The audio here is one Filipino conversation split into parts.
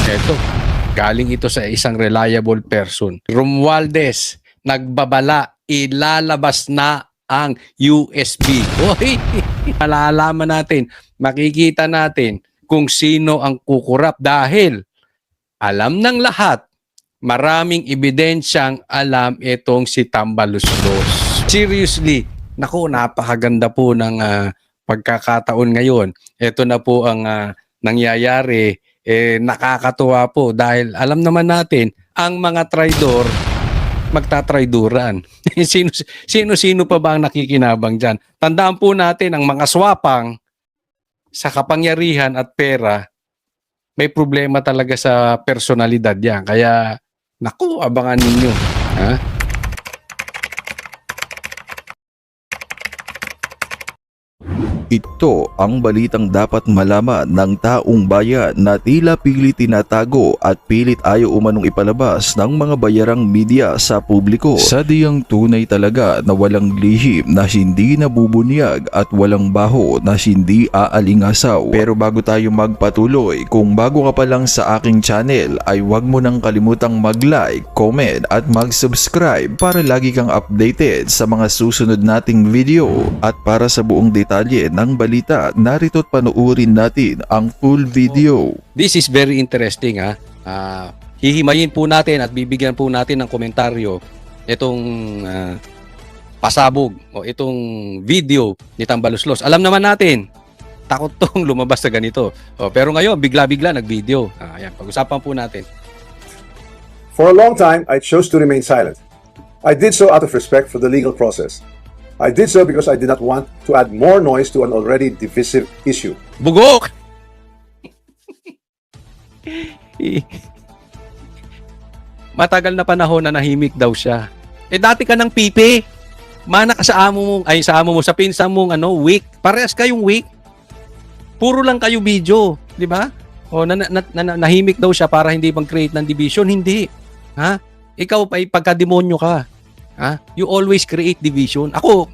Eto, galing ito sa isang reliable person. Romualdez, nagbabala, ilalabas na ang USB. Hoy, malalaman natin, makikita natin kung sino ang kukurap dahil alam ng lahat, maraming ebidensyang alam itong si Tambaluslos. Seriously, naku, napakaganda po ng pagkakataon ngayon. Ito na po ang nangyayari. Nakakatuwa po dahil alam naman natin ang mga traidor magtatraiduran. Sino-sino pa ba ang nakikinabang dyan? Tandaan po natin ang mga swapang sa kapangyarihan at pera, may problema talaga sa personalidad yan. Kaya, naku, abangan ninyo. Ha? Ito ang balitang dapat malaman ng taong bayan na tila pilit tinatago at pilit ayaw umanong ipalabas ng mga bayarang media sa publiko. Sadyang tunay talaga na walang lihim na hindi nabubunyag at walang baho na hindi aalingasaw. Pero bago tayo magpatuloy, kung bago ka pa lang sa aking channel ay huwag mo nang kalimutang mag-like, comment at mag-subscribe para lagi kang updated sa mga susunod nating video. At para sa buong detalye ng balita, narito't panoorin natin ang full video. This is very interesting. Hihimayin po natin at bibigyan po natin ng komentaryo itong pasabog o itong video ni Tambaluslos. Alam naman natin, takot tong lumabas sa ganito. Pero ngayon, bigla-bigla nag-video. Ayan, pag-usapan po natin. For a long time, I chose to remain silent. I did so out of respect for the legal process. I did so because I did not want to add more noise to an already divisive issue. Bugok! Matagal na panahon na nahimik daw siya. Dati ka ng pipi. Mana ka sa amo mo, sa pinsan mong weak. Parehas kayong weak. Puro lang kayo video, di ba? Nahimik daw siya para hindi mag-create ng division. Hindi. Ha? Ikaw pa pagka-demonyo ka. You always create division. Ako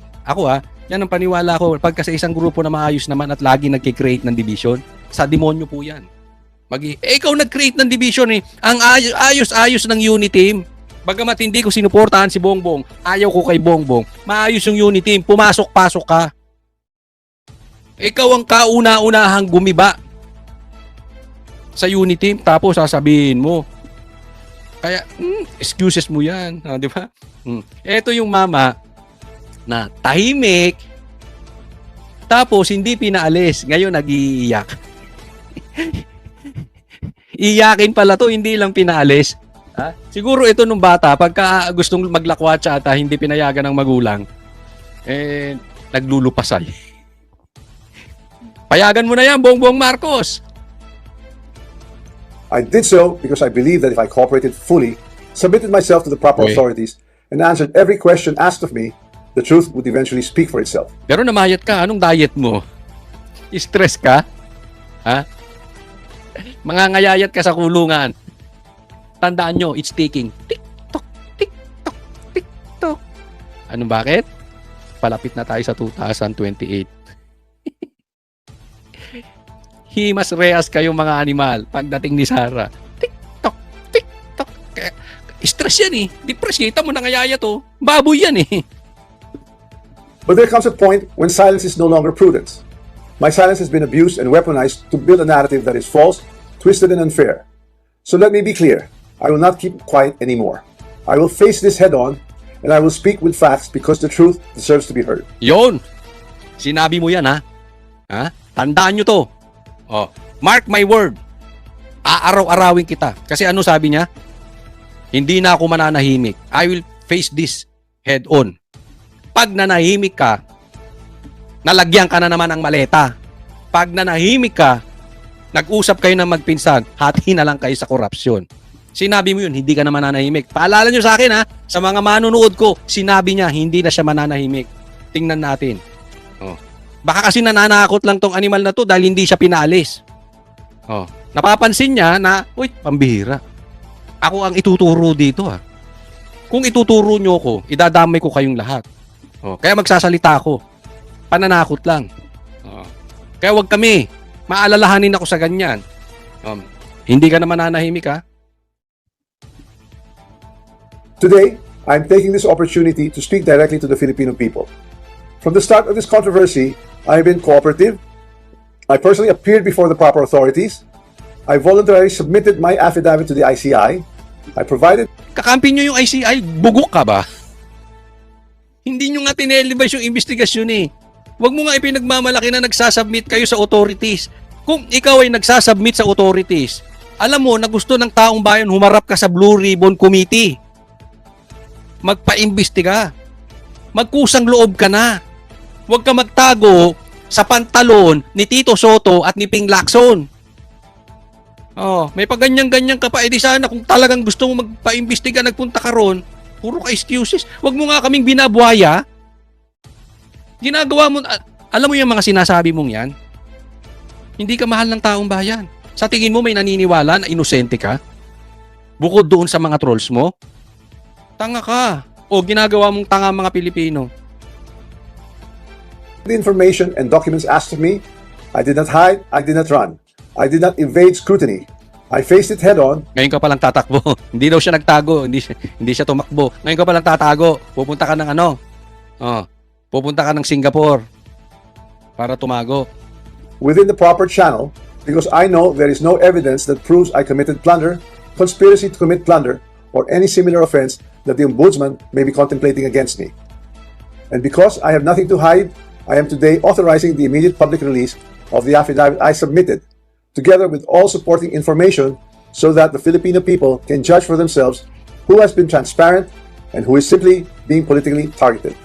yan ang paniwala ko. Pagka sa isang grupo na maayos naman at lagi nagki-create ng division, sa demonyo po yan. Ikaw nag-create ng division eh. Ang ayos-ayos ng unit team. Bagamat hindi ko sinuportahan si Bongbong, ayaw ko kay Bongbong, maayos yung unit team, pumasok-pasok ka. Ikaw ang kauna-unahang gumiba sa unit team, tapos sasabihin mo. Kaya, excuses mo yan. Di ba? Ito yung mama na tahimik, tapos hindi pinaalis. Ngayon, nag-iiyak. Iyakin pala to, hindi lang pinaalis. Siguro ito nung bata, pagka gustong maglakwatsa at hindi pinayagan ng magulang, naglulupasay. Payagan mo na yan, Bongbong Marcos! I did so because I believe that if I cooperated fully, submitted myself to the proper authorities, and answered every question asked of me, the truth would eventually speak for itself. Pero namayat ka, anong diet mo? Stress ka? Mangangayayat ka sa kulungan. Tandaan nyo, it's ticking. Tick-tock, tick-tock, tick-tock. Ano bakit? Palapit na tayo sa 2028. Himas rehas kayong mga animal pagdating ni Sara. Tick-tock, tick-tock. Stress yan eh. Depress, kita mo nangayayat oh. Baboy yan eh. But there comes a point when silence is no longer prudence. My silence has been abused and weaponized to build a narrative that is false, twisted, and unfair. So let me be clear. I will not keep quiet anymore. I will face this head on, and I will speak with facts because the truth deserves to be heard. Yon! Sinabi mo yan ha? Tandaan nyo to. Mark my word. Aaraw-arawin kita. Kasi ano sabi niya? Hindi na ako mananahimik. I will face this head on. Pag nanahimik ka, nalagyan ka na naman ang maleta. Pag nanahimik ka, nag-usap kayo ng magpinsan, hati na lang kayo sa korupsyon. Sinabi mo yun, hindi ka na mananahimik. Paalala nyo sa akin sa mga manunood ko, sinabi niya, hindi na siya mananahimik. Tingnan natin. Baka kasi nananakot lang tong animal na to dahil hindi siya pinaalis. Napapansin niya na, uy, pambihira. Ako ang ituturo dito Kung ituturo nyo ko, idadamay ko kayong lahat. Kaya magsasalita ako. Pananakot lang. Kaya wag kami. Maalalahanin ako sa ganyan. Hindi ka naman nanahimik, ha? Today, I'm taking this opportunity to speak directly to the Filipino people. From the start of this controversy, I have been cooperative. I personally appeared before the proper authorities. I voluntarily submitted my affidavit to the ICI. I provided Kakampi nyo yung ICI, bugok ka ba? Hindi nyo nga tinelevise yung investigasyon eh. Huwag mo nga ipinagmamalaki na nagsasubmit kayo sa authorities. Kung ikaw ay nagsasubmit sa authorities, alam mo na gusto ng taong bayan humarap ka sa Blue Ribbon Committee. Magpaimbestiga. Magkusang loob ka na. Huwag ka magtago sa pantalon ni Tito Soto at ni Ping Lacson. Oh, may paganyan-ganyan ka pa. Eh di sana kung talagang gusto mo magpaimbestiga, nagpunta ka ron, puro ka excuses. Huwag mo nga kaming binabuhaya. Ginagawa mo, alam mo yung mga sinasabi mong yan? Hindi ka mahal ng taong bayan. Sa tingin mo may naniniwala na inosente ka? Bukod doon sa mga trolls mo? Tanga ka. O ginagawa mong tanga mga Pilipino. the information and documents asked of me. I did not hide, I did not run. I did not evade scrutiny. I faced it head-on. Ngayon ka palang tatakbo. Hindi daw siya nagtago. Hindi siya tumakbo. Ngayon ka palang tatago. Pupunta ka ng ano? Oh, pupunta ka ng Singapore para tumago. Within the proper channel, because I know there is no evidence that proves I committed plunder, conspiracy to commit plunder, or any similar offense that the Ombudsman may be contemplating against me. And because I have nothing to hide, I am today authorizing the immediate public release of the affidavit I submitted, together with all supporting information, so that the Filipino people can judge for themselves who has been transparent and who is simply being politically targeted.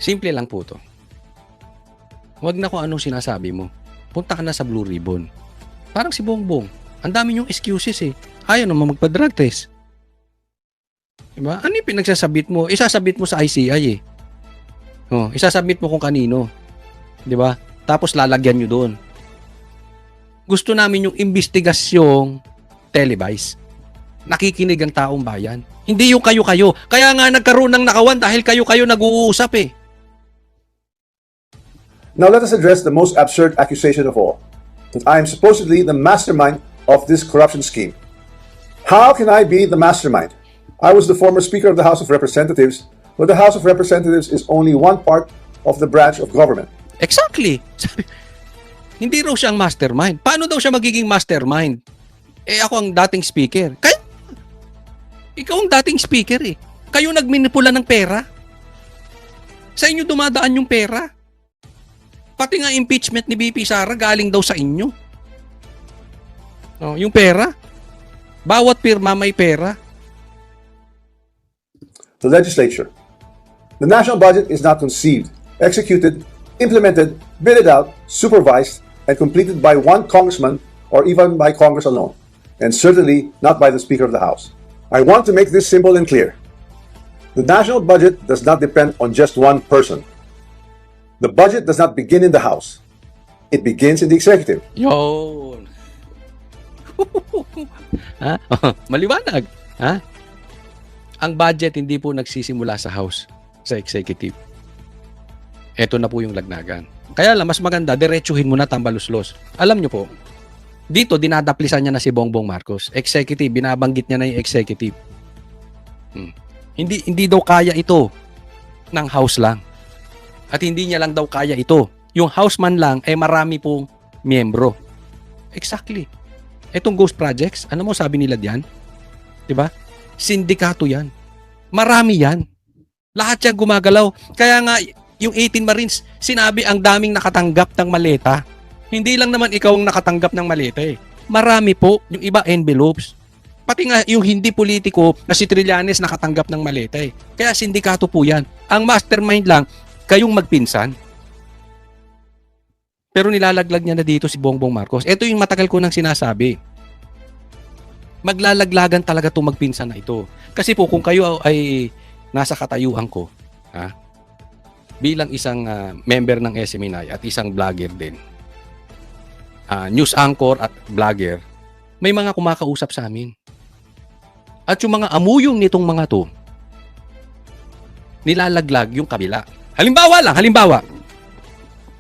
Simple lang po to. Huwag na kung anong sinasabi mo. Punta ka na sa Blue Ribbon. Parang si Bongbong. Ang dami niyong excuses eh. Ayaw naman magpa-drug test. Diba? Ano yung pinagsasabit mo? Isasabit mo sa ICI eh. Oh, isasabit mo kung kanino. Diba? Tapos lalagyan nyo doon. Gusto namin yung investigasyong televised. Nakikinig ang taong bayan. Hindi yung kayo-kayo. Kaya nga nagkaroon ng nakawan dahil kayo-kayo nag-uusap eh. Now let us address the most absurd accusation of all, that I am supposedly the mastermind of this corruption scheme. How can I be the mastermind? I was the former Speaker of the House of Representatives, but the House of Representatives is only one part of the branch of government. Exactly. Sabi, hindi raw siya ang mastermind. Paano daw siya magiging mastermind? Eh ako ang dating speaker. Kaya, ikaw ang dating speaker eh. Kayo nagminipula ng pera. Sa inyo dumadaan yung pera. Pati nga impeachment ni BP Sara galing daw sa inyo. Oh, yung pera. Bawat pirma may pera. The legislature. The national budget is not conceived, executed, implemented, bidded out, supervised, and completed by one congressman or even by Congress alone, and certainly not by the Speaker of the House. I want to make this simple and clear. The national budget does not depend on just one person. The budget does not begin in the House. It begins in the executive. Yun. Ha? Maliwanag. Ha? Ang budget hindi po nagsisimula sa House, sa executive. Ito na po yung lagnagan. Kaya lang, mas maganda, diretsuhin mo na tambaluslos. Alam nyo po, dito, dinadaplisan niya na si Bongbong Marcos. Executive, binabanggit niya na yung executive. Hindi daw kaya ito ng House lang. At hindi niya lang daw kaya ito. Yung House man lang, marami pong miyembro. Exactly. Etong ghost projects, ano mo sabi nila diyan? Diba? Sindikato yan. Marami yan. Lahat yan gumagalaw. Kaya nga, yung 18 Marines, sinabi ang daming nakatanggap ng maleta. Hindi lang naman ikaw ang nakatanggap ng maleta eh. Marami po, yung iba envelopes. Pati nga yung hindi politiko na si Trillanes nakatanggap ng maleta eh. Kaya sindikato po yan. Ang mastermind lang, kayong magpinsan. Pero nilalaglag niya na dito si Bongbong Marcos. Ito yung matagal ko nang sinasabi. Maglalaglagan talaga itong magpinsan na ito. Kasi po kung kayo ay nasa katayuan ko, ha, bilang isang member ng SMNI at isang vlogger din, news anchor at vlogger, may mga kumakausap sa amin. At yung mga amuyong nitong mga to, nilalaglag yung kabila. Halimbawa,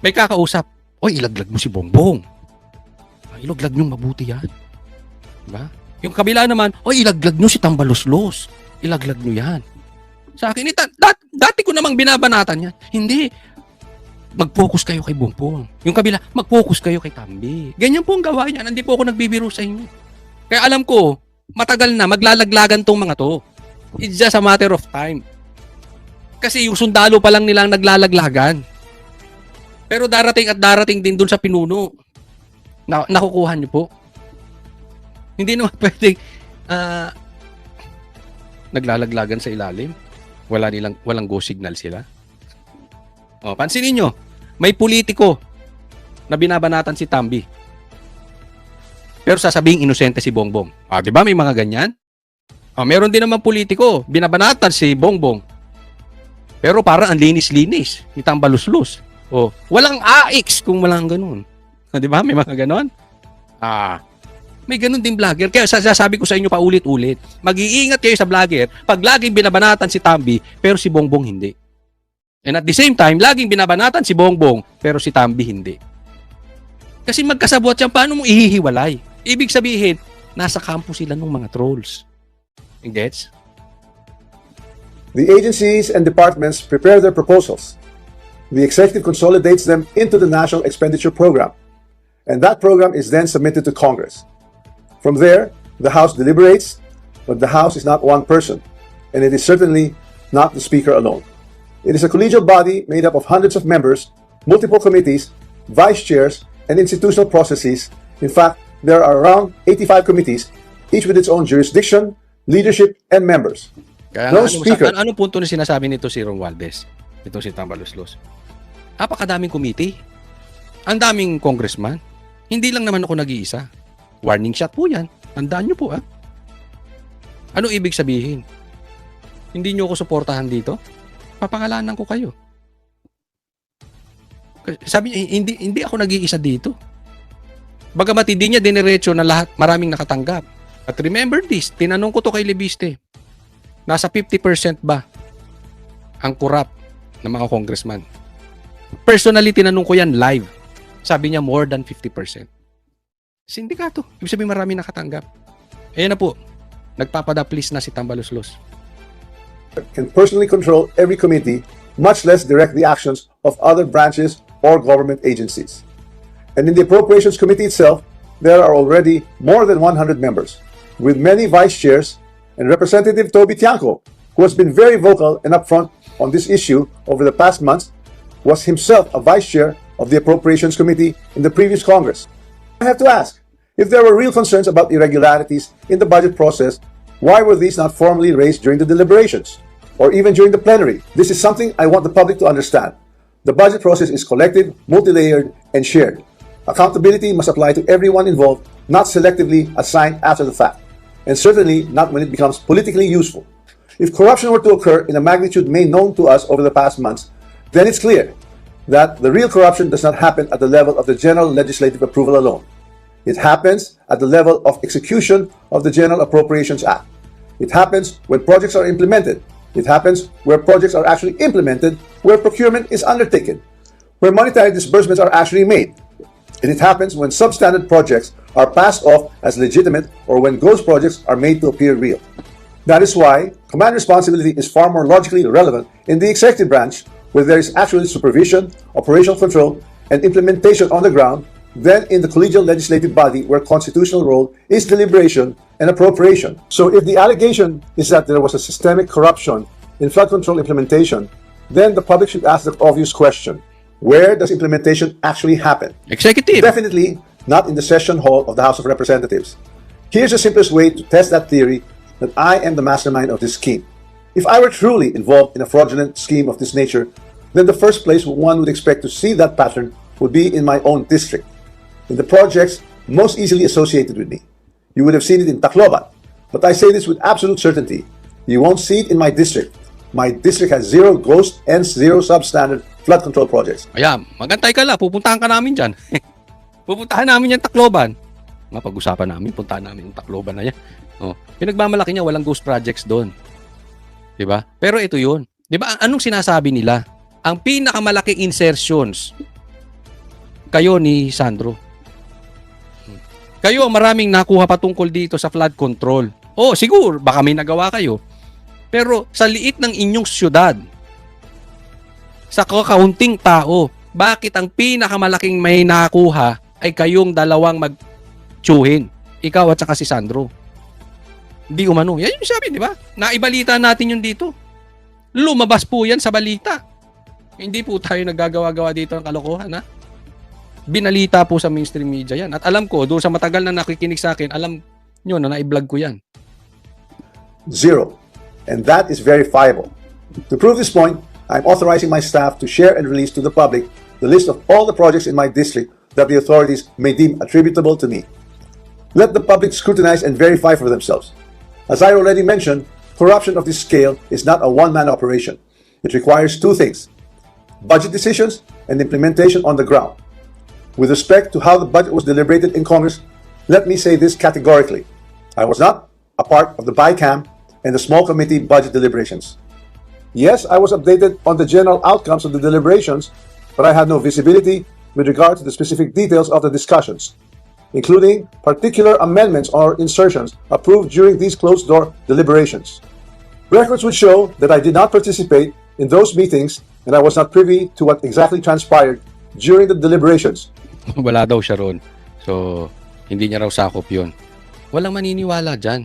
may kakausap, oy, ilaglag mo si Bongbong. Ilaglag niyong mabuti yan. Diba? Yung kabila naman, ilaglag nyo si Tambaluslos. Ilaglag nyo yan. Sa akin, dati ko namang binabanatan yan. Hindi. Mag-focus kayo kay Bongbong. Yung kabila, mag-focus kayo kay Tambi. Ganyan po ang gawa niya. Hindi po ako nagbibiro sa inyo. Kaya alam ko, matagal na, maglalaglagan tong mga to. It's just a matter of time. Kasi yung sundalo pa lang nilang naglalaglagan. Pero darating at darating din dun sa pinuno. Nakukuha niyo po. Hindi naman pwedeng naglalaglagan sa ilalim. Walang go signal sila. Pansinin nyo, may politiko na binabanatan si Tambi. Pero sasabihin inosente si Bongbong. Di ba may mga ganyan? Meron din naman politiko, binabanatan si Bongbong. Pero parang ang linis-linis, ni Tambaluslos. Walang AX kung walang ganun. Di ba? May mga ganon. May ganun din vlogger. Kaya sasabi ko sa inyo paulit-ulit, mag-iingat kayo sa vlogger pag laging binabanatan si Tambi, pero si Bongbong hindi. And at the same time, laging binabanatan si Bongbong, pero si Tambi hindi. Kasi magkasabot yan, paano mo ihihiwalay? Ibig sabihin, nasa kampo sila ng mga trolls. Gets? The agencies and departments prepare their proposals. The executive consolidates them into the National Expenditure Program, and that program is then submitted to Congress. From there, the House deliberates, but the House is not one person, and it is certainly not the Speaker alone. It is a collegial body made up of hundreds of members, multiple committees, vice chairs, and institutional processes. In fact, there are around 85 committees, each with its own jurisdiction, leadership, and members. Kaya No speaker. Anong punto na sinasabi nito si Romualdez? Ito si Tambaluslos. Napakadaming committee. Ang daming congressman. Hindi lang naman ako nag-iisa. Warning shot po yan. Tandaan nyo po Ano ibig sabihin? Hindi nyo ako suportahan dito? Papangalanan ko kayo. Sabi niya, hindi ako nag-iisa dito. Bagamat hindi niya diniretso na lahat, maraming nakatanggap. But remember this, tinanong ko to kay Lebiste. Nasa 50% ba ang corrupt ng mga congressman? Personally, tinanong ko yan live. Sabi niya more than 50%. Sindikato. Ibig sabihin marami nakatanggap. Ayan na po. Nagpapadaplis na si Tambaluslos. Can personally control every committee, much less direct the actions of other branches or government agencies. And in the Appropriations Committee itself, there are already more than 100 members, with many vice chairs, and Representative Toby Tiangco, who has been very vocal and upfront on this issue over the past months, was himself a vice chair of the Appropriations Committee in the previous Congress. I have to ask, if there were real concerns about irregularities in the budget process, why were these not formally raised during the deliberations or even during the plenary? This is something I want the public to understand. The budget process is collective, multi-layered, and shared. Accountability must apply to everyone involved, not selectively assigned after the fact, and certainly not when it becomes politically useful. If corruption were to occur in a magnitude made known to us over the past months, then it's clear that the real corruption does not happen at the level of the general legislative approval alone. It happens at the level of execution of the General Appropriations Act. It happens when projects are implemented. It happens where projects are actually implemented, where procurement is undertaken, where monetary disbursements are actually made. And it happens when substandard projects are passed off as legitimate or when ghost projects are made to appear real. That is why command responsibility is far more logically relevant in the executive branch, where there is actually supervision, operational control, and implementation on the ground, than in the collegial legislative body where constitutional role is deliberation and appropriation. So if the allegation is that there was a systemic corruption in flood control implementation, then the public should ask the obvious question: where does implementation actually happen? Executive. Definitely not in the session hall of the House of Representatives. Here's the simplest way to test that theory that I am the mastermind of this scheme. If I were truly involved in a fraudulent scheme of this nature, then the first place one would expect to see that pattern would be in my own district, in the projects most easily associated with me. You would have seen it in Tacloban, but I say this with absolute certainty. You won't see it in my district. My district has zero ghost and zero substandard flood control projects. Ayan, magantay ka lang. Pupuntahan ka namin dyan. Pupuntahan namin yung Tacloban. Pag-usapan namin, puntahan namin yung Tacloban na yan. Pinagmamalaki niya, walang ghost projects doon. Diba? Pero ito yun. Diba? Anong sinasabi nila? Ang pinakamalaking insertions, kayo ni Sandro. Kayo ang maraming nakuha patungkol dito sa flood control. Oh, siguro, baka may nagawa kayo. Pero sa liit ng inyong syudad, sa kakaunting tao, bakit ang pinakamalaking may nakuha ay kayong dalawang magtsuhin? Ikaw at saka si Sandro. Di umano. Yan yung sabi, di ba? Naibalita natin yun dito. Lumabas po yan sa balita. Hindi po tayo naggagawa-gawa dito ng kalokohan, ha? Binalita po sa mainstream media yan. At alam ko, doon sa matagal na nakikinig sa akin, alam nyo na na-vlog ko yan. Zero. And that is verifiable. To prove this point, I'm authorizing my staff to share and release to the public the list of all the projects in my district that the authorities may deem attributable to me. Let the public scrutinize and verify for themselves. As I already mentioned, corruption of this scale is not a one-man operation. It requires two things: budget decisions and implementation on the ground. With respect to how the budget was deliberated in Congress, let me say this categorically. I was not a part of the BICAM and the small committee budget deliberations. Yes, I was updated on the general outcomes of the deliberations, but I had no visibility with regard to the specific details of the discussions, including particular amendments or insertions approved during these closed-door deliberations. Records would show that I did not participate in those meetings and I was not privy to what exactly transpired during the deliberations. Wala daw siya ron. So, hindi niya raw sakop yun. Walang maniniwala dyan.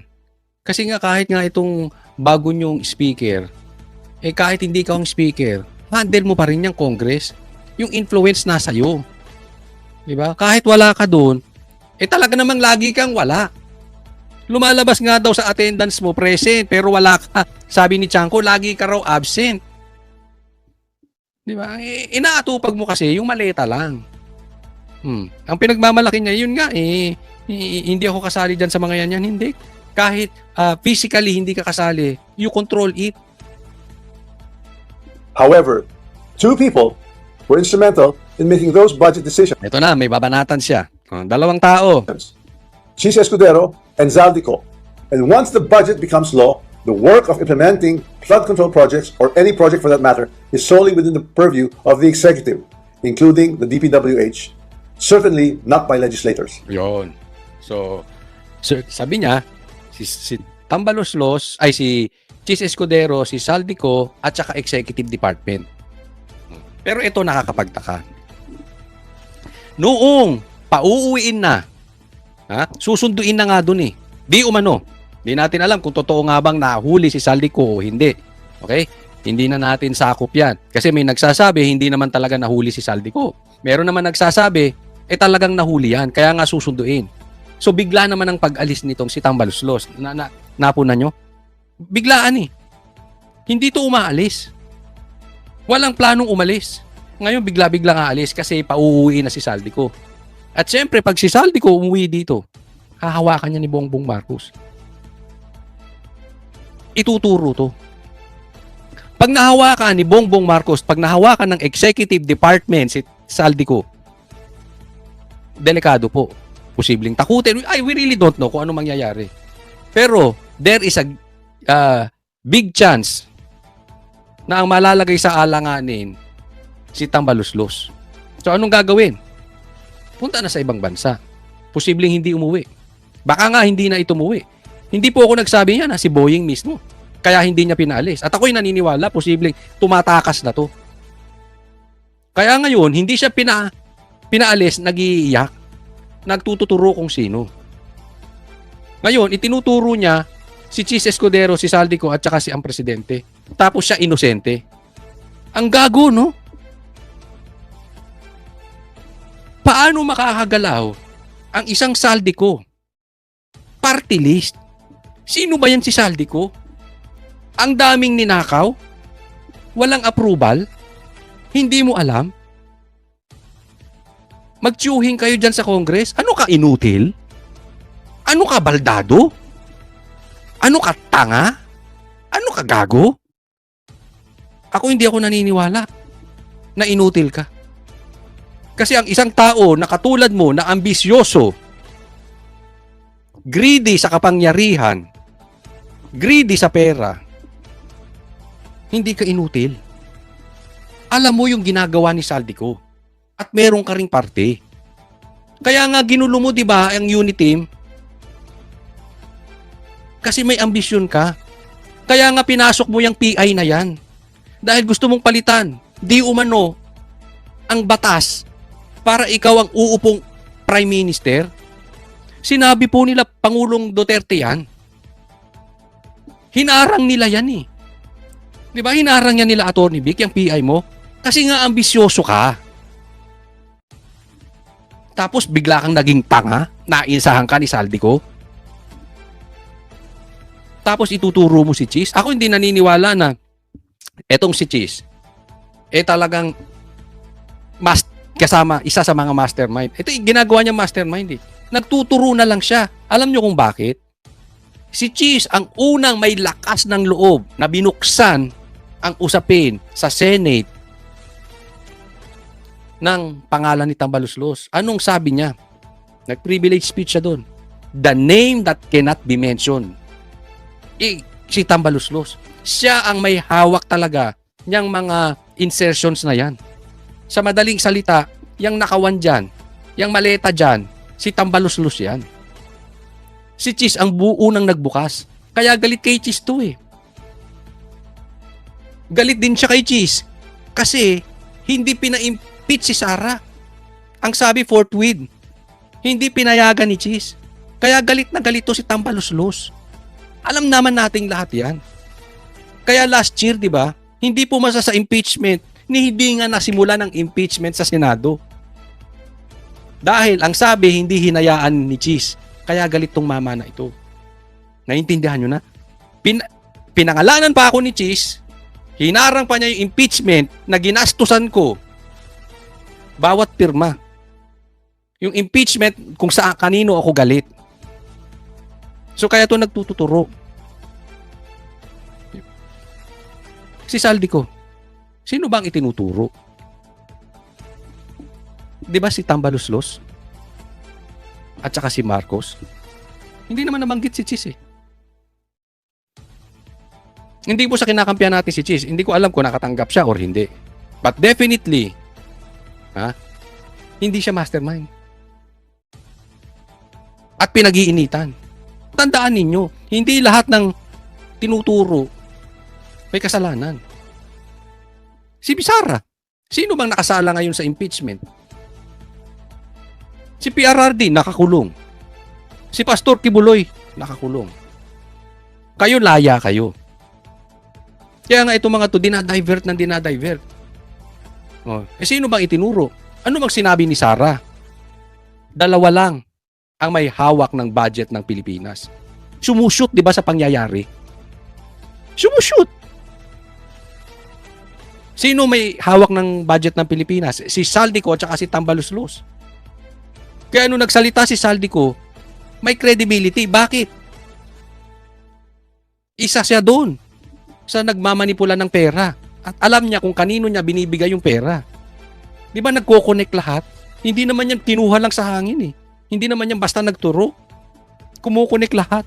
Kasi nga kahit nga itong bago nyong speaker, kahit hindi ka ang speaker, handle mo pa rin yung Congress. Yung influence nasa iyo. Diba? Kahit wala ka doon, talaga namang lagi kang wala. Lumalabas nga daw sa attendance mo, present, pero wala ka. Sabi ni Chanko, lagi ka raw absent. Diba? Inaatupag mo kasi yung maleta lang. Ang pinagmamalaki niya, yun nga, hindi ako kasali dyan sa mga yan. Hindi. Kahit physically hindi ka kasali, you control it. However, two people were instrumental in making those budget decisions. Ito na, may babanatan siya. Dalawang tao. Chis Escudero and Zaldico. And once the budget becomes law, the work of implementing flood control projects, or any project for that matter, is solely within the purview of the executive, including the DPWH, certainly not by legislators. Yun. So sabi niya, si Tambaloslos, ay si Chis Escudero, si Zaldico, at saka Executive Department. Pero ito nakakapagtaka. Noong pauuwiin na, susunduin na nga dun eh. Di umano. Di natin alam kung totoo nga bang nahuli si Zaldico o hindi. Okay? Hindi na natin sakop yan. Kasi may nagsasabi, hindi naman talaga nahuli si Zaldico. Meron naman nagsasabi, talagang nahuli yan. Kaya nga susunduin. So bigla naman ang pag-alis nitong si Tambaloslos. Napunan nyo? Biglaan eh. Hindi to umaalis. Walang planong umalis. Ngayon bigla-bigla nga alis kasi pauuwi na si Zaldico. At syempre pag si Zaldico umuwi dito, hahawakan niya ni Bongbong Marcos. Ituturo to. Pag nahawakan ni Bongbong Marcos, pag nahawakan ng Executive Department si Zaldico, delikado po. Posibleng takutin. We really don't know kung ano mangyayari. Pero there is a big chance na ang malalagay sa alanganin si Tambaloslos. So anong gagawin? Punta na sa ibang bansa. Posibleng hindi umuwi. Baka nga hindi na ito umuwi. Hindi po ako nagsabi yan, si Boying mismo. Kaya hindi niya pinaalis. At ako'y naniniwala, posibleng tumatakas na to. Kaya ngayon, hindi siya pinaalis, nag-iiyak, nagtututuro kung sino. Ngayon, itinuturo niya si Chis Escudero, si Zaldico, at saka si ang presidente. Tapos siya inosente. Ang gago, no? Paano makakagalaw ang isang Zaldico? Party list. Sino ba yan si Zaldico? Ang daming ninakaw? Walang approval? Hindi mo alam? Magtiyuhin kayo dyan sa Congress? Ano ka, inutil? Ano ka, baldado? Ano ka, tanga? Ano ka, gago? Ako hindi ako naniniwala na inutil ka. Kasi ang isang tao na katulad mo na ambisyoso, greedy sa kapangyarihan, greedy sa pera, hindi ka inutil. Alam mo yung ginagawa ni Zaldico at meron ka ring parte. Kaya nga ginulo mo, di ba, ang unit team? Kasi may ambisyon ka. Kaya nga pinasok mo yung PI na yan. Dahil gusto mong palitan. Di umano ang batas para ikaw ang uupong Prime Minister. Sinabi po nila Pangulong Duterte yan. Hinarang nila yan eh. Di ba? Hinarang yan nila Atty. Vic, yung PI mo. Kasi nga ambisyoso ka. Tapos bigla kang naging tanga, nainsahan ka ni Saldico. Tapos ituturo mo si Cheese. Ako hindi naniniwala na etong si Cheese, talagang kasama, isa sa mga mastermind. Ito ginagawa niya mastermind eh. Nagtuturo na lang siya. Alam niyo kung bakit? Si Cheese ang unang may lakas ng loob na binuksan ang usapin sa Senate ng pangalan ni Tambaluslos. Anong sabi niya? Nag-privilege speech siya doon. The name that cannot be mentioned. Si Tambaluslos. Siya ang may hawak talaga niyang mga insertions na yan. Sa madaling salita, yung nakawan dyan, yung maleta dyan, si Tambaluslos yan. Si Cheese ang unang nagbukas. Kaya galit kay Cheese to eh. Galit din siya kay Cheese. Kasi hindi pina-impeach si Sara. Ang sabi forthwith, hindi pinayagan ni Cheese. Kaya galit na galit to si Tambaluslos. Alam naman nating lahat yan. Kaya last year, di ba, hindi pumasa sa impeachment, ni hindi nga nasimula ng impeachment sa Senado. Dahil ang sabi, hindi hinayaan ni Cheese. Kaya galit tong mama na ito. Naintindihan nyo na? Pinangalanan pa ako ni Cheese, hinarang pa niya yung impeachment na ginastusan ko bawat pirma. Yung impeachment kung saan kanino ako galit. So kaya to nagtuturo. Si Saldico, sino bang itinuturo? Di ba si Tambaluslos? At saka si Marcos? Hindi naman nabanggit si Cheese eh. Hindi po sa kinakampihan natin si Cheese. Hindi ko alam kung nakatanggap siya or hindi. But definitely, hindi siya mastermind. At pinag-iinitan. Tandaan ninyo, hindi lahat ng tinuturo may kasalanan. Si Sara, sino bang nakasala ngayon sa impeachment? Si PRRD, nakakulong. Si Pastor Kibuloy, nakakulong. Kayo, laya kayo. Kaya nga itong mga to, dinadivert. Sino bang itinuro? Ano bang sinabi ni Sara? Dalawa lang ang may hawak ng budget ng Pilipinas. Sumushoot, di ba, sa pangyayari? Sumushoot. Sino may hawak ng budget ng Pilipinas? Si Saldico at saka si Tambaluslos. Kaya nung nagsalita si Saldico, may credibility. Bakit? Isa siya doon sa nagmamanipula ng pera. At alam niya kung kanino niya binibigay yung pera. Di ba nagko-connect lahat? Hindi naman yan kinuha lang sa hangin eh. Hindi naman yan basta nagturo. Kumukonek lahat.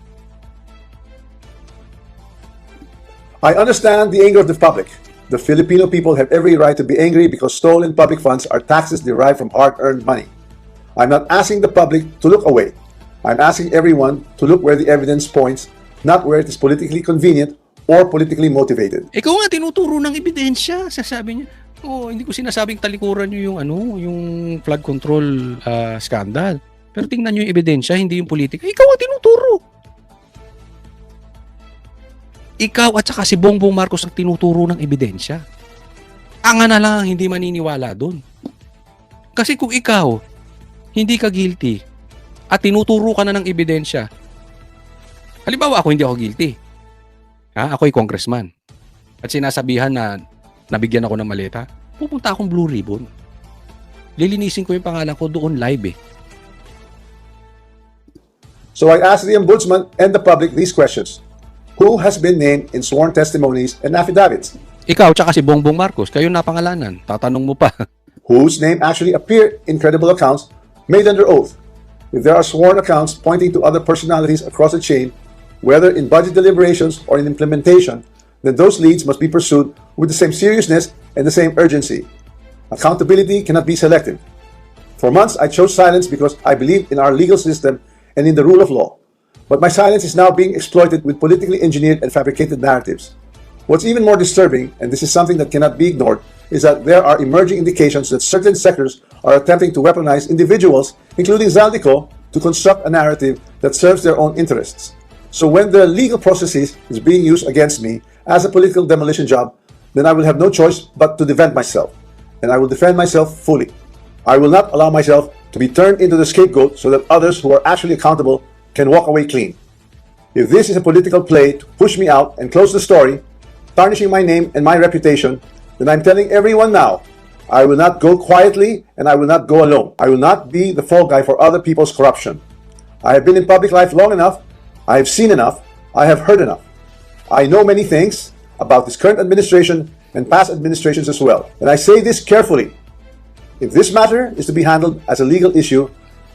I understand the anger of the public. The Filipino people have every right to be angry because stolen public funds are taxes derived from hard-earned money. I'm not asking the public to look away. I'm asking everyone to look where the evidence points, not where it is politically convenient or politically motivated. Ikaw nga tinuturo ng ebidensya. Sasabi niya, hindi ko sinasabing talikuran niyo yung flood control scandal. Pero tingnan niyo yung ebidensya, hindi yung politika. Ikaw nga tinuturo. Ikaw at saka si Bongbong Marcos ang tinuturo ng ebidensya. Ang na lang hindi maniniwala doon. Kasi kung ikaw, hindi ka guilty at tinuturo ka na ng ebidensya, halimbawa ako hindi ako guilty. Ako'y congressman. At sinasabihan na nabigyan ako ng maleta, pupunta akong Blue Ribbon. Lilinisin ko yung pangalan ko doon live eh. So I ask the Ombudsman and the public these questions. Who has been named in sworn testimonies and affidavits? Ikaw tsaka si Bongbong Marcos, kayo napangalanan. Tatanong mo pa. Whose name actually appeared in credible accounts made under oath? If there are sworn accounts pointing to other personalities across the chain, whether in budget deliberations or in implementation, then those leads must be pursued with the same seriousness and the same urgency. Accountability cannot be selective. For months, I chose silence because I believe in our legal system and in the rule of law. But my silence is now being exploited with politically engineered and fabricated narratives. What's even more disturbing, and this is something that cannot be ignored, is that there are emerging indications that certain sectors are attempting to weaponize individuals, including Zaldico, to construct a narrative that serves their own interests. So when the legal processes is being used against me as a political demolition job, then I will have no choice but to defend myself. And I will defend myself fully. I will not allow myself to be turned into the scapegoat so that others who are actually accountable can walk away clean. If this is a political play to push me out and close the story, tarnishing my name and my reputation, then I'm telling everyone now, I will not go quietly and I will not go alone. I will not be the fall guy for other people's corruption. I have been in public life long enough. I have seen enough. I have heard enough. I know many things about this current administration and past administrations as well. And I say this carefully. If this matter is to be handled as a legal issue,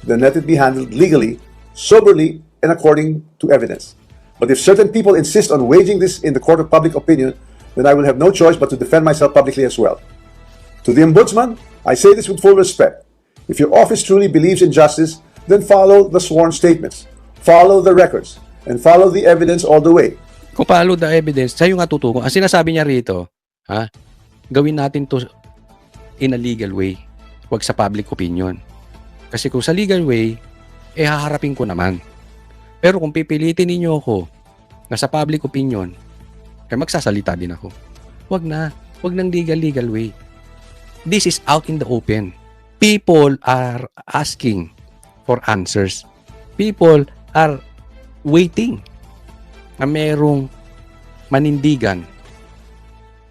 then let it be handled legally, soberly, and according to evidence. But if certain people insist on waging this in the court of public opinion, then I will have no choice but to defend myself publicly as well. To the Ombudsman, I say this with full respect. If your office truly believes in justice, then follow the sworn statements, follow the records, and follow the evidence all the way. Kung follow the evidence, sa'yo nga tutuko. Ang sinasabi niya rito, gawin natin to in a legal way, wag sa public opinion. Kasi kung sa legal way, haharapin ko naman. Pero kung pipilitin ninyo ako na sa public opinion, magsasalita din ako. Wag ng legal way. This is out in the open. People are asking for answers. People are waiting na merong manindigan.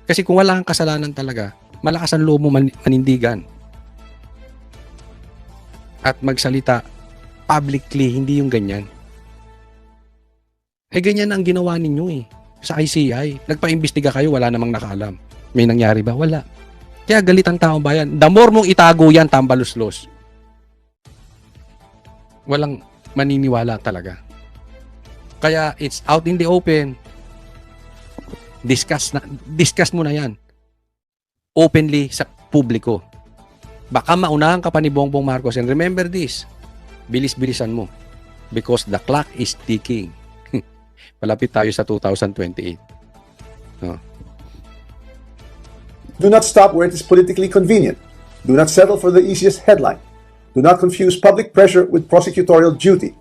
Kasi kung wala kang kasalanan talaga, malakas ang loob mo manindigan. At magsalita publicly, hindi yung ganyan. Ganyan ang ginawa ninyo sa ICI. Nagpa-imbestiga kayo, wala namang nakaalam. May nangyari ba? Wala. Kaya galit ang taong bayan. The more mong itago yan, tambaluslos. Walang maniniwala talaga. Kaya it's out in the open. Discuss mo na yan. Openly sa publiko. Baka maunahan ka pa ni Bongbong Marcos. And remember this, bilis-bilisan mo. Because the clock is ticking. Malapit tayo sa 2028. Do not stop where it is politically convenient. Do not settle for the easiest headline. Do not confuse public pressure with prosecutorial duty.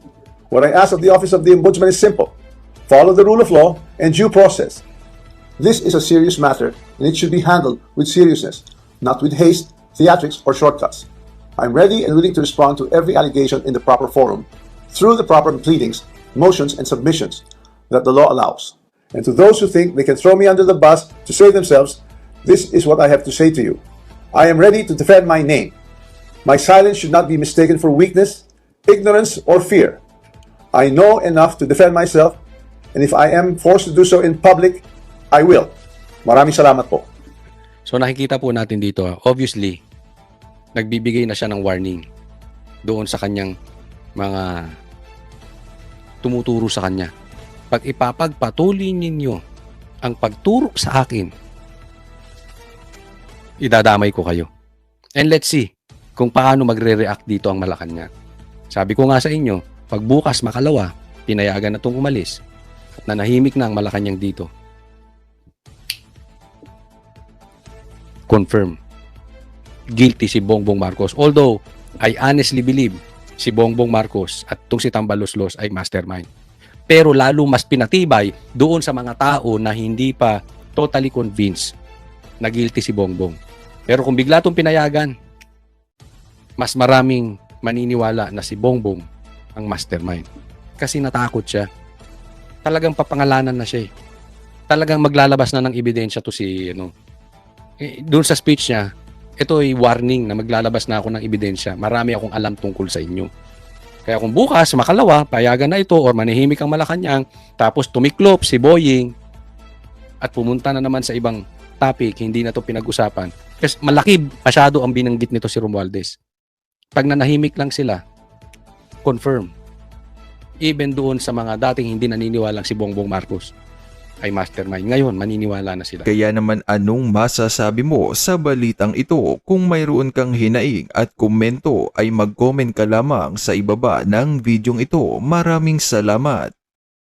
What I ask of the Office of the Ombudsman is simple. Follow the rule of law and due process. This is a serious matter and it should be handled with seriousness, not with haste, theatrics, or shortcuts. I'm ready and willing to respond to every allegation in the proper forum, through the proper pleadings, motions, and submissions that the law allows. And to those who think they can throw me under the bus to save themselves, this is what I have to say to you. I am ready to defend my name. My silence should not be mistaken for weakness, ignorance, or fear. I know enough to defend myself, and if I am forced to do so in public, I will. Maraming salamat po. So nakikita po natin dito, obviously, nagbibigay na siya ng warning doon sa kanyang mga tumuturo sa kanya. Pag ipapagpatuloy ninyo ang pagturo sa akin, idadamay ko kayo. And let's see kung paano magre-react dito ang Malacanang. Sabi ko nga sa inyo, pag bukas makalawa, pinayagan na itong umalis at nanahimik na ang Malacanang dito. Confirm. Guilty si Bongbong Marcos. Although, I honestly believe si Bongbong Marcos at itong si Tambaluslos ay mastermind. Pero lalo mas pinatibay doon sa mga tao na hindi pa totally convinced na guilty si Bongbong. Pero kung bigla itong pinayagan, mas maraming maniniwala na si Bongbong ang mastermind. Kasi natakot siya. Talagang papangalanan na siya. Talagang maglalabas na ng ebidensya to si doon sa speech niya, ito ay warning na maglalabas na ako ng ebidensya. Marami akong alam tungkol sa inyo. Kaya kung bukas, makalawa, payagan na ito or manahimik ang Malacanang, tapos tumiklop si Boying at pumunta na naman sa ibang topic, hindi na ito pinag-usapan. Kasi malaki masyado ang binanggit nito si Romualdez. Pag nanahimik lang sila, confirm. Even doon sa mga dating hindi naniniwalang si Bongbong Marcos. ay mastermind. Ngayon, maniniwala na sila. Kaya naman anong masasabi mo sa balitang ito? Kung mayroon kang hinaing at komento ay mag-comment ka lamang sa ibaba ng videong ito. Maraming salamat.